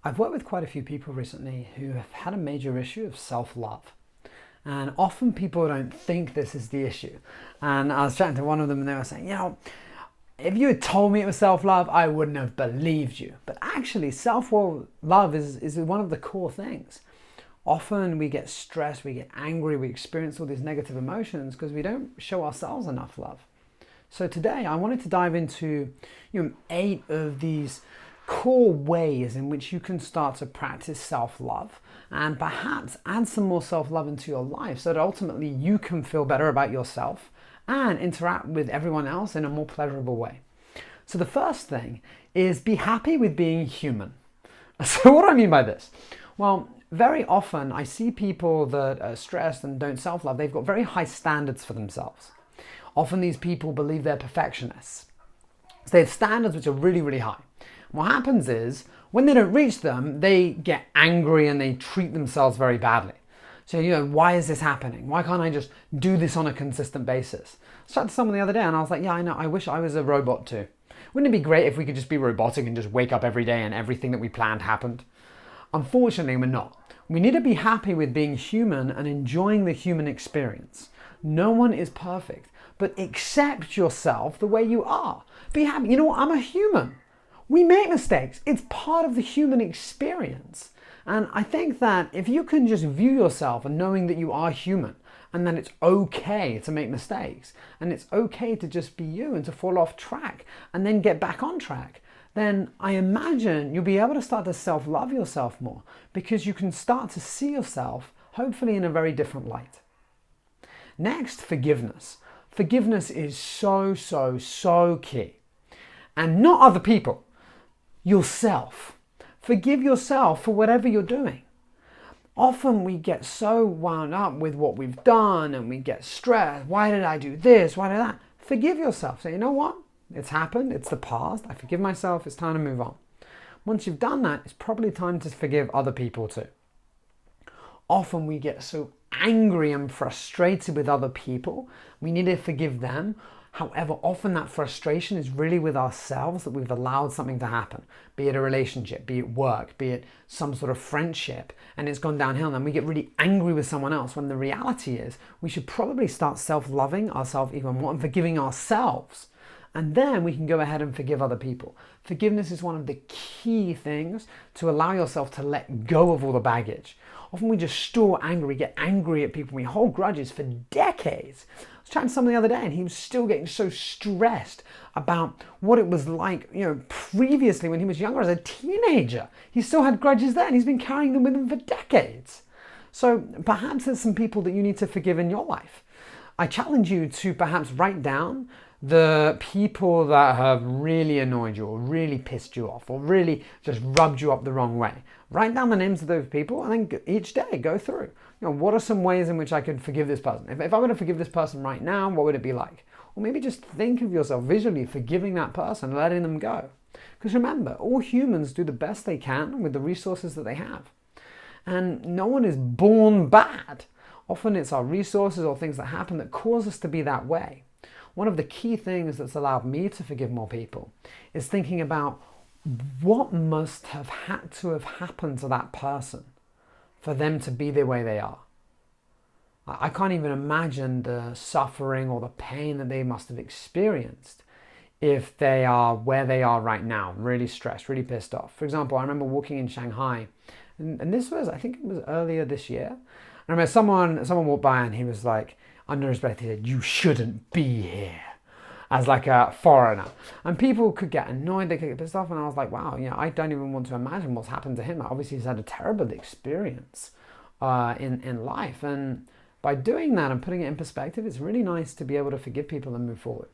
I've worked with quite a few people recently who have had a major issue of self-love. And often people don't think this is the issue. And I was chatting to one of them and they were saying, if you had told me it was self-love, I wouldn't have believed you. But actually, self-love is one of the core things. Often we get stressed, we get angry, we experience all these negative emotions because we don't show ourselves enough love. So today I wanted to dive into 8 of these core ways in which you can start to practice self-love and perhaps add some more self-love into your life so that ultimately you can feel better about yourself and interact with everyone else in a more pleasurable way. So the first thing is be happy with being human. So what do I mean by this? Well, very often I see people that are stressed and don't self-love. They've got very high standards for themselves. Often these people believe they're perfectionists. So they have standards which are really, really high. What happens is, when they don't reach them, they get angry and they treat themselves very badly. So, why is this happening? Why can't I just do this on a consistent basis? I chatted to someone the other day and I was like, yeah, I know, I wish I was a robot too. Wouldn't it be great if we could just be robotic and just wake up every day and everything that we planned happened? Unfortunately, we're not. We need to be happy with being human and enjoying the human experience. No one is perfect, but accept yourself the way you are. Be happy. I'm a human. We make mistakes. It's part of the human experience. And I think that if you can just view yourself and knowing that you are human and that it's okay to make mistakes and it's okay to just be you and to fall off track and then get back on track, then I imagine you'll be able to start to self-love yourself more because you can start to see yourself hopefully in a very different light. Next, forgiveness. Forgiveness is so key. And not other people. Yourself. Forgive yourself for whatever you're doing. Often we get so wound up with what we've done and we get stressed. Why did I do this? Why did that? Forgive yourself. Say, you know what? It's happened. It's the past. I forgive myself. It's time to move on. Once you've done that, it's probably time to forgive other people too. Often we get so angry and frustrated with other people. We need to forgive them. However, often that frustration is really with ourselves that we've allowed something to happen, be it a relationship, be it work, be it some sort of friendship, and it's gone downhill and then we get really angry with someone else when the reality is we should probably start self-loving ourselves even more and forgiving ourselves. And then we can go ahead and forgive other people. Forgiveness is one of the key things to allow yourself to let go of all the baggage. Often we just store anger, we get angry at people, we hold grudges for decades. I was chatting to someone the other day and he was still getting so stressed about what it was like, previously when he was younger as a teenager. He still had grudges there and he's been carrying them with him for decades. So perhaps there's some people that you need to forgive in your life. I challenge you to perhaps write down the people that have really annoyed you or really pissed you off or really just rubbed you up the wrong way. Write down the names of those people and then each day go through. What are some ways in which I could forgive this person? If I were to forgive this person right now, what would it be like? Or maybe just think of yourself visually forgiving that person, letting them go. Because remember, all humans do the best they can with the resources that they have. And no one is born bad. Often it's our resources or things that happen that cause us to be that way. One of the key things that's allowed me to forgive more people is thinking about what must have had to have happened to that person for them to be the way they are. I can't even imagine the suffering or the pain that they must have experienced if they are where they are right now, really stressed, really pissed off. For example, I remember walking in Shanghai, and this was, I think it was earlier this year. I remember someone walked by and he was like, under his breath, he said, "You shouldn't be here," as like a foreigner. And people could get annoyed, they could get pissed off, and I was like, wow, I don't even want to imagine what's happened to him. Obviously, he's had a terrible experience in life. And by doing that and putting it in perspective, it's really nice to be able to forgive people and move forward.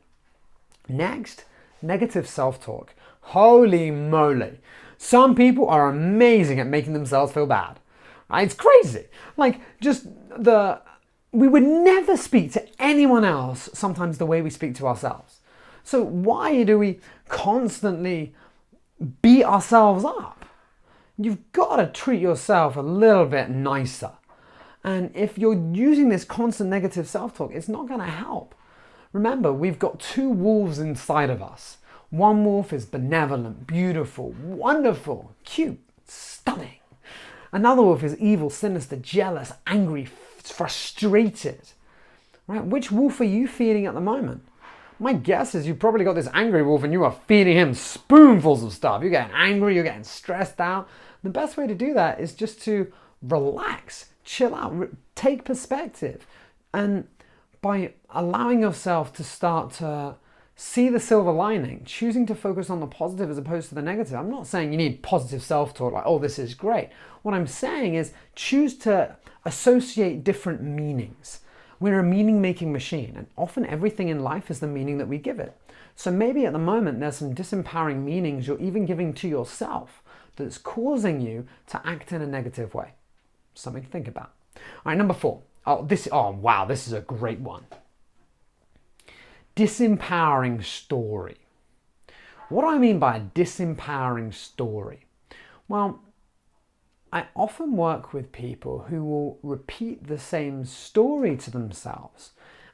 Next, negative self-talk. Holy moly. Some people are amazing at making themselves feel bad. Right? It's crazy. We would never speak to anyone else sometimes the way we speak to ourselves. So why do we constantly beat ourselves up? You've got to treat yourself a little bit nicer. And if you're using this constant negative self-talk, it's not going to help. Remember, we've got 2 wolves inside of us. One wolf is benevolent, beautiful, wonderful, cute. stunning. Another wolf is evil, sinister, jealous, angry, frustrated. Right? Which wolf are you feeding at the moment? My guess is you probably got this angry wolf and you are feeding him spoonfuls of stuff. You're getting angry, you're getting stressed out. The best way to do that is just to relax, chill out, take perspective. And by allowing yourself to start to see the silver lining, choosing to focus on the positive as opposed to the negative. I'm not saying you need positive self-talk like, oh, this is great. What I'm saying is choose to associate different meanings. We're a meaning-making machine, and often everything in life is the meaning that we give it. So maybe at the moment there's some disempowering meanings you're even giving to yourself that's causing you to act in a negative way. Something to think about. All right, number 4. Wow, this is a great one. Disempowering story. What do I mean by a disempowering story? Well, I often work with people who will repeat the same story to themselves.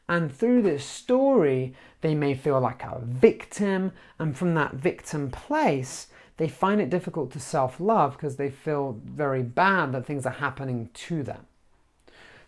And through this story, they may feel like a victim. And from that victim place, they find it difficult to self-love because they feel very bad that things are happening to them.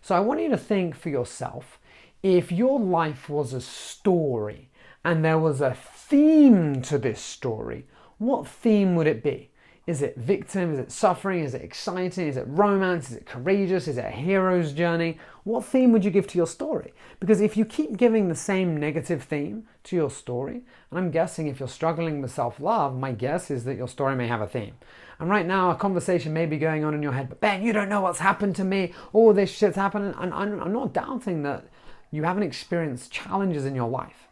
So I want you to think for yourself, if your life was a story and there was a theme to this story, what theme would it be? Is it victim? Is it suffering? Is it exciting? Is it romance? Is it courageous? Is it a hero's journey? What theme would you give to your story? Because if you keep giving the same negative theme to your story, and I'm guessing if you're struggling with self-love, my guess is that your story may have a theme. And right now a conversation may be going on in your head, but Ben, you don't know what's happened to me. All this shit's happening. And I'm not doubting that you haven't experienced challenges in your life.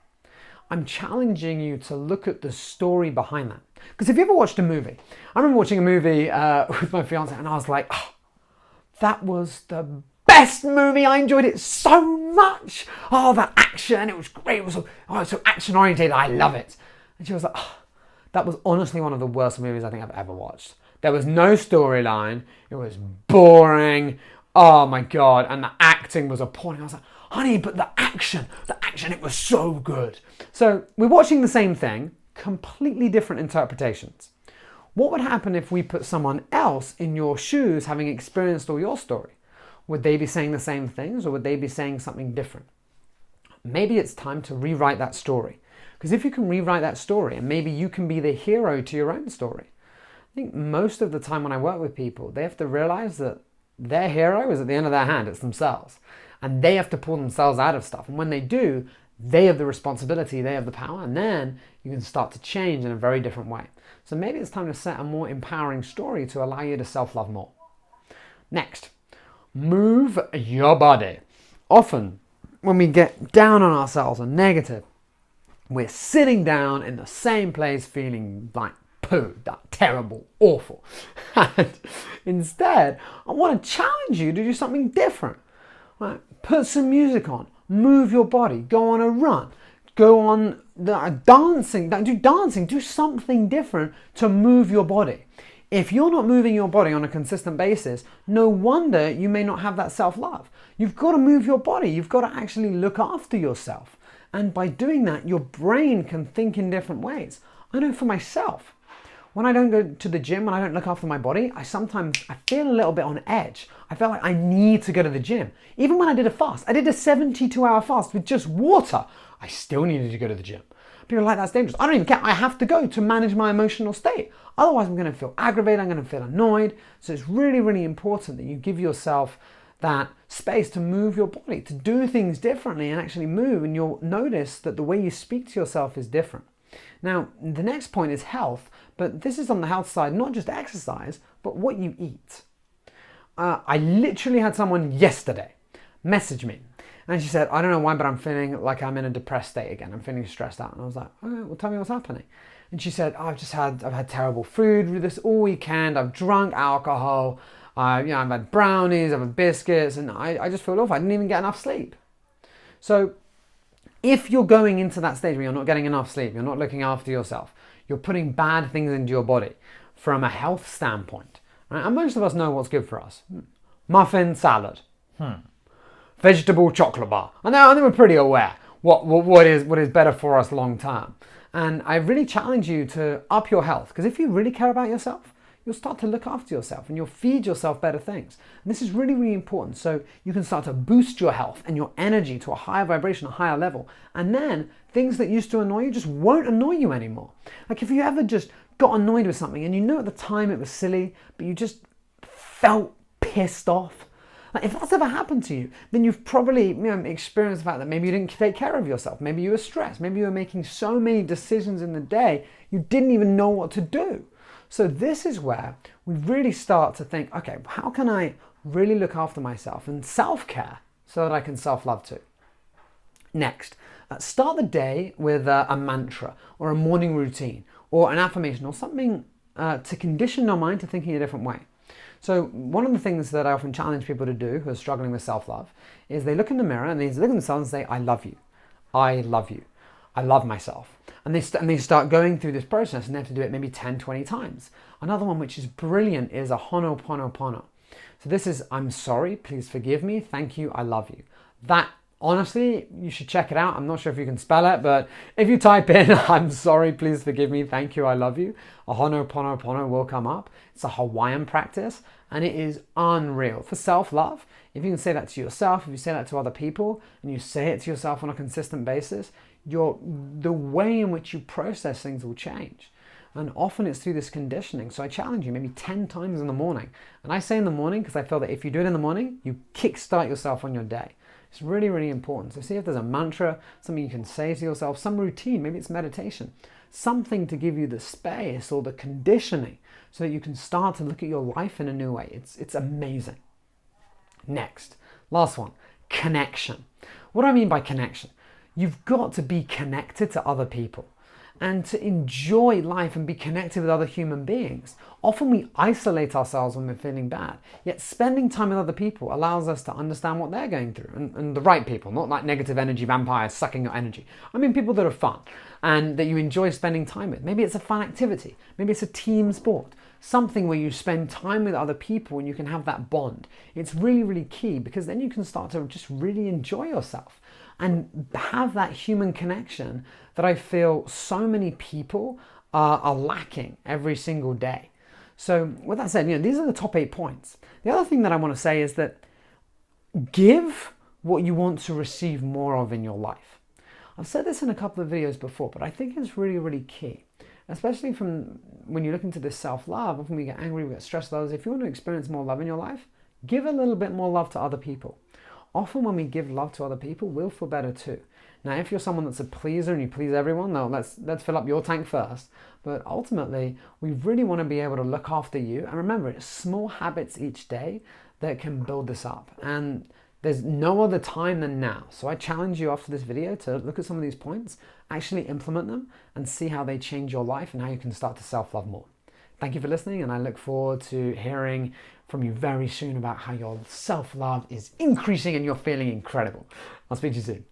I'm challenging you to look at the story behind that. Because if you ever watched a movie, I remember watching a movie with my fiance and I was like, oh, that was the best movie. I enjoyed it so much. Oh, that action, it was great. It was so action oriented. I love it. And she was like, oh, that was honestly one of the worst movies I think I've ever watched. There was no storyline. It was boring. Oh my God. And the acting was appalling. I was like, honey, but the action, it was so good. So we're watching the same thing, completely different interpretations. What would happen if we put someone else in your shoes having experienced all your story? Would they be saying the same things or would they be saying something different? Maybe it's time to rewrite that story. Because if you can rewrite that story and maybe you can be the hero to your own story. I think most of the time when I work with people, they have to realize that their hero is at the end of their hand, it's themselves. And they have to pull themselves out of stuff. And when they do, they have the responsibility, they have the power, and then you can start to change in a very different way. So maybe it's time to set a more empowering story to allow you to self-love more. Next, move your body. Often, when we get down on ourselves and negative, we're sitting down in the same place feeling like poo, that terrible, awful. And instead, I want to challenge you to do something different. Right? Put some music on, move your body, go on a run, go on dancing, do something different to move your body. If you're not moving your body on a consistent basis, no wonder you may not have that self-love. You've got to move your body. You've got to actually look after yourself. And by doing that, your brain can think in different ways. I know for myself, when I don't go to the gym, when I don't look after my body, I feel a little bit on edge. I feel like I need to go to the gym. Even when I did a fast, I did a 72-hour fast with just water. I still needed to go to the gym. People are like, that's dangerous. I don't even care. I have to go to manage my emotional state. Otherwise, I'm going to feel aggravated. I'm going to feel annoyed. So it's really, really important that you give yourself that space to move your body, to do things differently and actually move. And you'll notice that the way you speak to yourself is different. Now, the next point is health, but this is on the health side, not just exercise, but what you eat. I literally had someone yesterday message me and she said, I don't know why, but I'm feeling like I'm in a depressed state again. I'm feeling stressed out. And I was like, okay, well, tell me what's happening. And she said, I've had terrible food this all weekend. I've drunk alcohol. I've had brownies, I've had biscuits, and I just feel awful. I didn't even get enough sleep. So if you're going into that stage where you're not getting enough sleep, you're not looking after yourself, you're putting bad things into your body from a health standpoint, right? And most of us know what's good for us. Muffin salad, vegetable chocolate bar. And I think we're pretty aware what is better for us long term. And I really challenge you to up your health, because if you really care about yourself, you'll start to look after yourself and you'll feed yourself better things. And this is really, really important. So you can start to boost your health and your energy to a higher vibration, a higher level. And then things that used to annoy you just won't annoy you anymore. Like if you ever just got annoyed with something and you know at the time it was silly, but you just felt pissed off. Like if that's ever happened to you, then you've probably experienced the fact that maybe you didn't take care of yourself. Maybe you were stressed. Maybe you were making so many decisions in the day, you didn't even know what to do. So this is where we really start to think, okay, how can I really look after myself and self-care so that I can self-love too? Next, start the day with a mantra or a morning routine or an affirmation or something to condition your mind to thinking a different way. So one of the things that I often challenge people to do who are struggling with self-love is they look in the mirror and they look at themselves and say, I love you. I love you. I love myself. And they start going through this process and they have to do it maybe 10, 20 times. Another one which is brilliant is a honoponopono. So this is, I'm sorry, please forgive me, thank you, I love you. That, honestly, you should check it out. I'm not sure if you can spell it, but if you type in, I'm sorry, please forgive me, thank you, I love you, a honoponopono will come up. It's a Hawaiian practice and it is unreal. For self-love, if you can say that to yourself, if you say that to other people, and you say it to yourself on a consistent basis, the way in which you process things will change. And often it's through this conditioning. So I challenge you maybe 10 times in the morning. And I say in the morning because I feel that if you do it in the morning, you kickstart yourself on your day. It's really, really important. So see if there's a mantra, something you can say to yourself, some routine, maybe it's meditation, something to give you the space or the conditioning so that you can start to look at your life in a new way. It's amazing. Next, last one, connection. What do I mean by connection? You've got to be connected to other people and to enjoy life and be connected with other human beings. Often we isolate ourselves when we're feeling bad, yet spending time with other people allows us to understand what they're going through, and the right people, not like negative energy vampires sucking your energy. I mean people that are fun and that you enjoy spending time with. Maybe it's a fun activity, maybe it's a team sport, something where you spend time with other people and you can have that bond. It's really, really key because then you can start to just really enjoy yourself and have that human connection that I feel so many people are lacking every single day. So with that said, these are the top 8 points. The other thing that I want to say is that give what you want to receive more of in your life. I've said this in a couple of videos before, but I think it's really, really key. Especially from when you look into this self-love, often we get angry, we get stressed with others. If you want to experience more love in your life, give a little bit more love to other people. Often when we give love to other people, we'll feel better too. Now, if you're someone that's a pleaser and you please everyone, no, let's fill up your tank first. But ultimately, we really want to be able to look after you. And remember, it's small habits each day that can build this up. And there's no other time than now. So I challenge you after this video to look at some of these points, actually implement them, and see how they change your life and how you can start to self-love more. Thank you for listening, and I look forward to hearing from you very soon about how your self-love is increasing and you're feeling incredible. I'll speak to you soon.